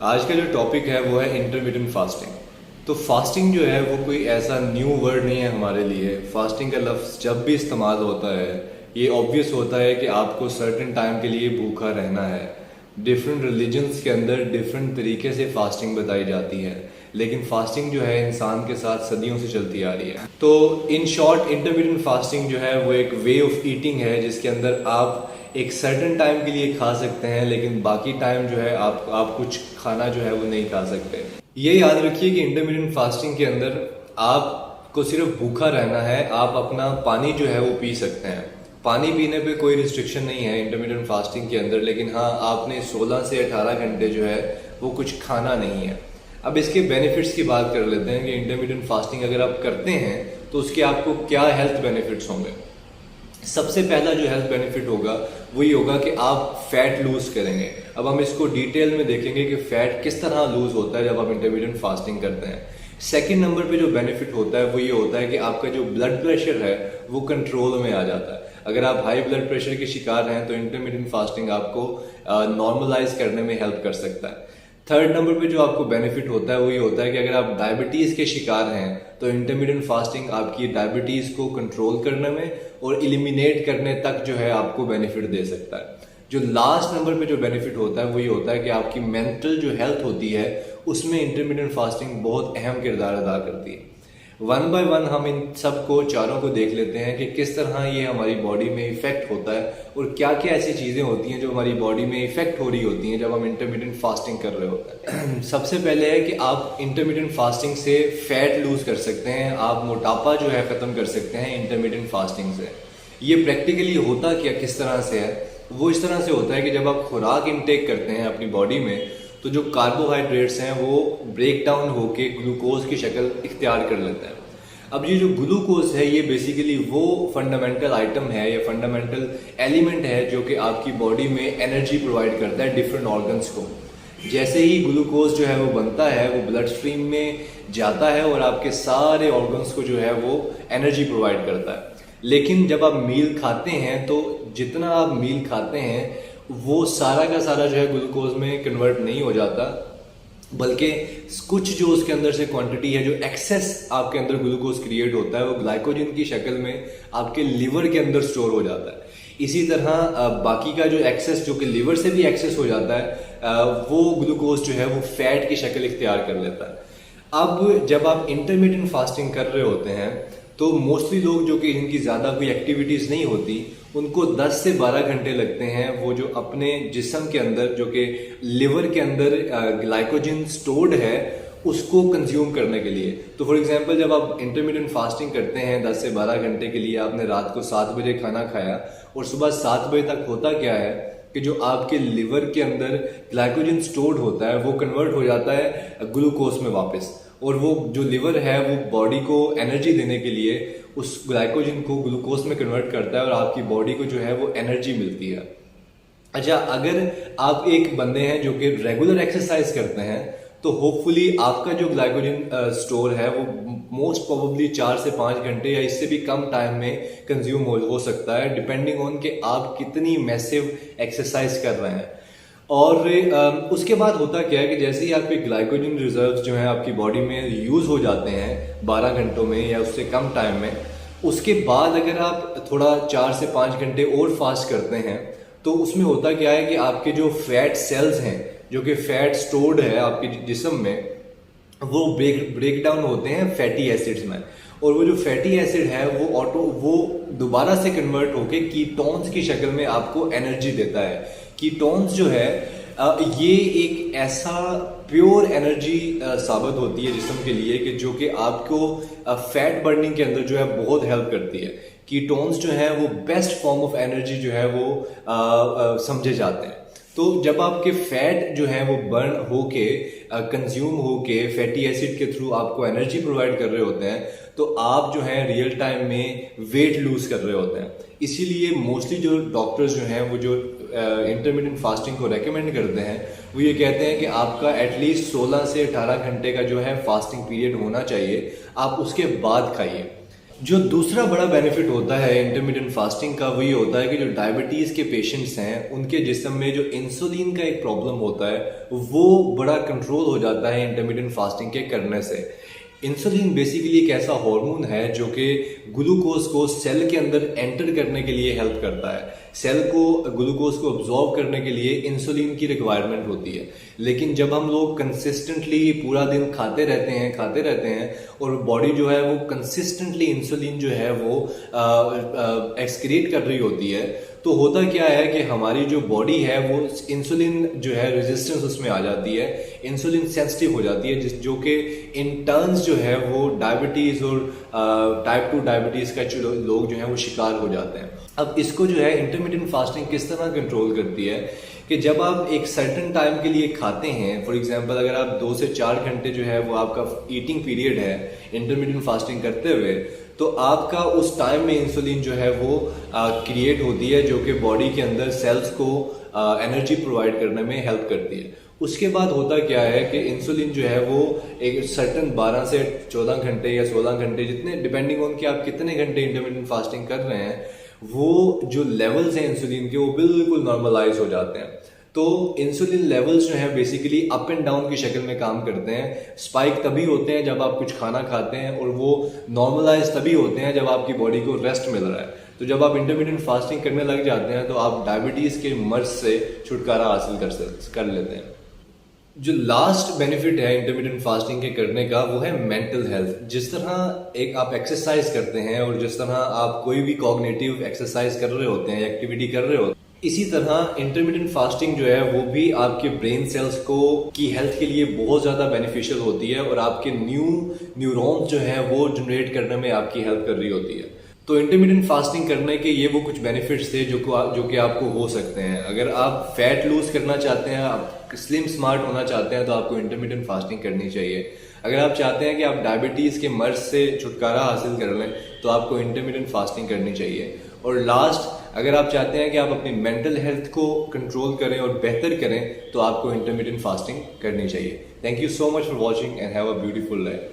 आज का जो टॉपिक है वो है इंटरमिटेंट फास्टिंग। तो फास्टिंग जो है वो कोई ऐसा न्यू वर्ड नहीं है हमारे लिए। फास्टिंग का लफ्ज़ जब भी इस्तेमाल होता है ये ऑब्वियस होता है कि आपको सर्टेन टाइम के लिए भूखा रहना है। डिफरेंट रिलीजन्स के अंदर डिफरेंट तरीके से फास्टिंग बताई जाती है, लेकिन फास्टिंग जो है इंसान के साथ सदियों से चलती आ रही है। तो इन शॉर्ट इंटरमिटेंट फास्टिंग जो है वो एक वे ऑफ ईटिंग है जिसके अंदर आप एक सर्टेन टाइम के लिए खा सकते हैं, लेकिन बाकी टाइम जो है आप कुछ खाना जो है वो नहीं खा सकते। ये याद रखिए कि इंटरमिटेंट फास्टिंग के अंदर आपको सिर्फ भूखा रहना है, आप अपना पानी जो है वो पी सकते हैं। पानी पीने पे कोई रिस्ट्रिक्शन नहीं है इंटरमिटेंट फास्टिंग के अंदर, लेकिन हाँ आपने 16 से 18 घंटे जो है वो कुछ खाना नहीं है। अब इसके बेनिफिट्स की बात कर लेते हैं कि इंटरमिटेंट फास्टिंग अगर आप करते हैं तो उसके आपको क्या हेल्थ बेनिफिट्स होंगे। सबसे पहला जो हेल्थ बेनिफिट होगा वो ये होगा कि आप फैट लूज करेंगे। अब हम इसको डिटेल में देखेंगे कि फैट किस तरह लूज होता है जब आप इंटरमिटेंट फास्टिंग करते हैं। सेकंड नंबर पे जो बेनिफिट होता है वो ये होता है कि आपका जो ब्लड प्रेशर है वो कंट्रोल में आ जाता है। अगर आप हाई ब्लड प्रेशर के शिकार हैं तो इंटरमिटेंट फास्टिंग आपको नॉर्मलाइज करने में हेल्प कर सकता है। थर्ड नंबर पे जो आपको बेनिफिट होता है वो ये होता है कि अगर आप डायबिटीज के शिकार हैं तो इंटरमिटेंट फास्टिंग आपकी डायबिटीज को कंट्रोल करने में और इलिमिनेट करने तक जो है आपको बेनिफिट दे सकता है। जो लास्ट नंबर पे जो बेनिफिट होता है वो ये होता है कि आपकी मेंटल जो हेल्थ होती है उसमें इंटरमिटेंट फास्टिंग बहुत अहम किरदार अदा करती है। वन बाय वन हम इन सबको चारों को देख लेते हैं कि किस तरह ये हमारी बॉडी में इफेक्ट होता है और क्या क्या ऐसी चीजें होती हैं जो हमारी बॉडी में इफेक्ट हो रही होती हैं जब हम इंटरमिटेंट फास्टिंग कर रहे होते हैं। सबसे पहले है कि आप इंटरमिटेंट फास्टिंग से फैट लूज कर सकते हैं, आप मोटापा जो है खत्म कर सकते हैं इंटरमिटेंट फास्टिंग से। ये प्रैक्टिकली होता क्या किस तरह से है, वो इस तरह से होता है कि जब आप खुराक इनटेक करते हैं अपनी बॉडी में तो जो कार्बोहाइड्रेट्स हैं वो ब्रेक डाउन होके ग्लूकोज की शक्ल इख्तियार कर लेते हैं। अब ये जो ग्लूकोज है ये बेसिकली वो फंडामेंटल आइटम है या फंडामेंटल एलिमेंट है जो कि आपकी बॉडी में एनर्जी प्रोवाइड करता है डिफरेंट ऑर्गन्स को। जैसे ही ग्लूकोज जो है वो बनता है वो ब्लड स्ट्रीम में जाता है और आपके सारे ऑर्गन्स को जो है वो एनर्जी प्रोवाइड करता है। लेकिन जब आप मील खाते हैं तो जितना आप मील खाते हैं वो सारा का सारा जो है ग्लूकोज में कन्वर्ट नहीं हो जाता, बल्कि कुछ जो उसके अंदर से क्वांटिटी है जो एक्सेस आपके अंदर ग्लूकोज क्रिएट होता है वो ग्लाइकोजन की शक्ल में आपके लिवर के अंदर स्टोर हो जाता है। इसी तरह बाकी का जो एक्सेस जो कि लिवर से भी एक्सेस हो जाता है वो ग्लूकोज जो है वो फैट की शक्ल इख्तियार कर लेता है। अब जब आप इंटरमिटेंट फास्टिंग कर रहे होते हैं तो मोस्टली लोग जो कि जिनकी ज़्यादा कोई एक्टिविटीज़ नहीं होती उनको 10 से 12 घंटे लगते हैं वो जो अपने जिस्म के अंदर जो कि लिवर के अंदर ग्लाइकोजन स्टोर्ड है उसको कंज्यूम करने के लिए। तो फॉर एग्जांपल जब आप इंटरमिटेंट फास्टिंग करते हैं 10 से 12 घंटे के लिए, आपने रात को 7 बजे खाना खाया और सुबह 7 बजे तक होता क्या है कि जो आपके लिवर के अंदर ग्लाइकोजन स्टोर्ड होता है वो कन्वर्ट हो जाता है ग्लूकोज में वापस, और वो जो लिवर है वो बॉडी को एनर्जी देने के लिए उस ग्लाइकोजन को ग्लूकोज में कन्वर्ट करता है और आपकी बॉडी को जो है वो एनर्जी मिलती है। अच्छा, अगर आप एक बंदे हैं जो कि रेगुलर एक्सरसाइज करते हैं तो होपफुली आपका जो ग्लाइकोजन स्टोर है वो मोस्ट प्रोबेबली 4 से 5 घंटे या इससे भी कम टाइम में कंज्यूम हो सकता है, डिपेंडिंग ऑन कि आप कितनी मैसिव एक्सरसाइज कर रहे हैं। और उसके बाद होता क्या है कि जैसे ही आपके ग्लाइकोजन रिजर्व्स जो हैं आपकी बॉडी में यूज़ हो जाते हैं 12 घंटों में या उससे कम टाइम में, उसके बाद अगर आप थोड़ा 4 से 5 घंटे और फास्ट करते हैं तो उसमें होता क्या है कि आपके जो फैट सेल्स हैं जो कि फैट स्टोर्ड है आपके जिस्म में वो ब्रेक डाउन होते हैं फैटी एसिड्स में, और वो जो फैटी एसिड है वो दोबारा से कन्वर्ट होके कीटोन्स की शक्ल में आपको एनर्जी देता है। कीटोन्स जो है ये एक ऐसा प्योर एनर्जी साबित होती है जिस्म के लिए कि जो कि आपको फैट बर्निंग के अंदर जो है बहुत हेल्प करती है। कीटोन्स जो है वो बेस्ट फॉर्म ऑफ एनर्जी जो है वो समझे जाते हैं। तो जब आपके फैट जो है वो बर्न होके कंज्यूम होके फैटी एसिड के थ्रू आपको एनर्जी प्रोवाइड कर रहे होते हैं तो आप जो है रियल टाइम में वेट लूज कर रहे होते हैं। इसीलिए मोस्टली जो डॉक्टर्स जो हैं वो जो इंटरमिटेंट फास्टिंग को रेकमेंड करते हैं वो ये कहते हैं कि आपका एटलीस्ट 16 से 18 घंटे का जो है फास्टिंग पीरियड होना चाहिए, आप उसके बाद खाइए। जो दूसरा बड़ा बेनिफिट होता है इंटरमीडिएंट फास्टिंग का वो ये होता है कि जो डायबिटीज़ के पेशेंट्स हैं उनके जिस्म में जो इंसुलिन का एक प्रॉब्लम होता है वो बड़ा कंट्रोल हो जाता है इंटरमीडिएंट फास्टिंग के करने से। इंसुलिन बेसिकली एक ऐसा हार्मोन है जो कि ग्लूकोज को सेल के अंदर एंटर करने के लिए हेल्प करता है। सेल को ग्लूकोज को अब्जॉर्ब करने के लिए इंसुलिन की रिक्वायरमेंट होती है। लेकिन जब हम लोग कंसिस्टेंटली पूरा दिन खाते रहते हैं और बॉडी जो है वो कंसिस्टेंटली इंसुलिन जो है वो एक्सक्रीट कर रही होती है, तो होता क्या है कि हमारी जो बॉडी है वो इंसुलिन जो है रेजिस्टेंस उसमें आ जाती है, इंसुलिन सेंसिटिव हो जाती है, जो कि इन टर्न्स जो है वो डायबिटीज़ और टाइप 2 डायबिटीज़ का लोग जो है वो शिकार हो जाते हैं। अब इसको जो है इंटरमीडिएंट फास्टिंग किस तरह कंट्रोल करती है कि जब आप एक सर्टेन टाइम के लिए खाते हैं, फॉर एग्जांपल अगर आप 2 से 4 घंटे जो है वो आपका ईटिंग पीरियड है इंटरमीडिएंट फास्टिंग करते हुए, तो आपका उस टाइम में इंसुलिन जो है वो क्रिएट होती है जो कि बॉडी के अंदर सेल्स को एनर्जी प्रोवाइड करने में हेल्प करती है। उसके बाद होता क्या है कि इंसुलिन जो है वो एक सर्टन 12 से 14 घंटे या 16 घंटे, जितने डिपेंडिंग ऑन कि आप कितने घंटे इंटरमीडिएंट फास्टिंग कर रहे हैं, वो जो लेवल्स हैं इंसुलिन के वो बिल्कुल नॉर्मलाइज हो जाते हैं। तो इंसुलिन लेवल्स जो है बेसिकली अप एंड डाउन की शक्ल में काम करते हैं। स्पाइक तभी होते हैं जब आप कुछ खाना खाते हैं और वो नॉर्मलाइज तभी होते हैं जब आपकी बॉडी को रेस्ट मिल रहा है। तो जब आप इंटरमीडिएंट फास्टिंग करने लग जाते हैं तो आप डायबिटीज़ के मर्ज से छुटकारा हासिल कर लेते हैं। जो लास्ट बेनिफिट है इंटरमीडिएंट फास्टिंग के करने का वो है मेंटल हेल्थ। जिस तरह एक आप एक्सरसाइज करते हैं और जिस तरह आप कोई भी कॉग्निटिव एक्सरसाइज कर रहे होते हैं, एक्टिविटी कर रहे होते हैं, इसी तरह इंटरमीडिएंट फास्टिंग जो है वो भी आपके ब्रेन सेल्स को की हेल्थ के लिए बहुत ज़्यादा बेनिफिशियल होती है और आपके न्यूरॉन्स जो है वो जनरेट करने में आपकी हेल्प कर रही होती है। तो इंटरमीडिएंट फास्टिंग करने के ये वो कुछ बेनिफिट्स थे जो कि आपको हो सकते हैं। अगर आप फैट लूज करना चाहते हैं, आप स्लिम स्मार्ट होना चाहते हैं, तो आपको इंटरमीडिएंट फास्टिंग करनी चाहिए। अगर आप चाहते हैं कि आप डायबिटीज़ के मर्ज से छुटकारा हासिल कर लें तो आपको इंटरमीडिएंट फास्टिंग करनी चाहिए। और लास्ट, अगर आप चाहते हैं कि आप अपनी मेंटल हेल्थ को कंट्रोल करें और बेहतर करें तो आपको इंटरमीडिएंट फास्टिंग करनी चाहिए। Thank you so much for watching and have a beautiful life.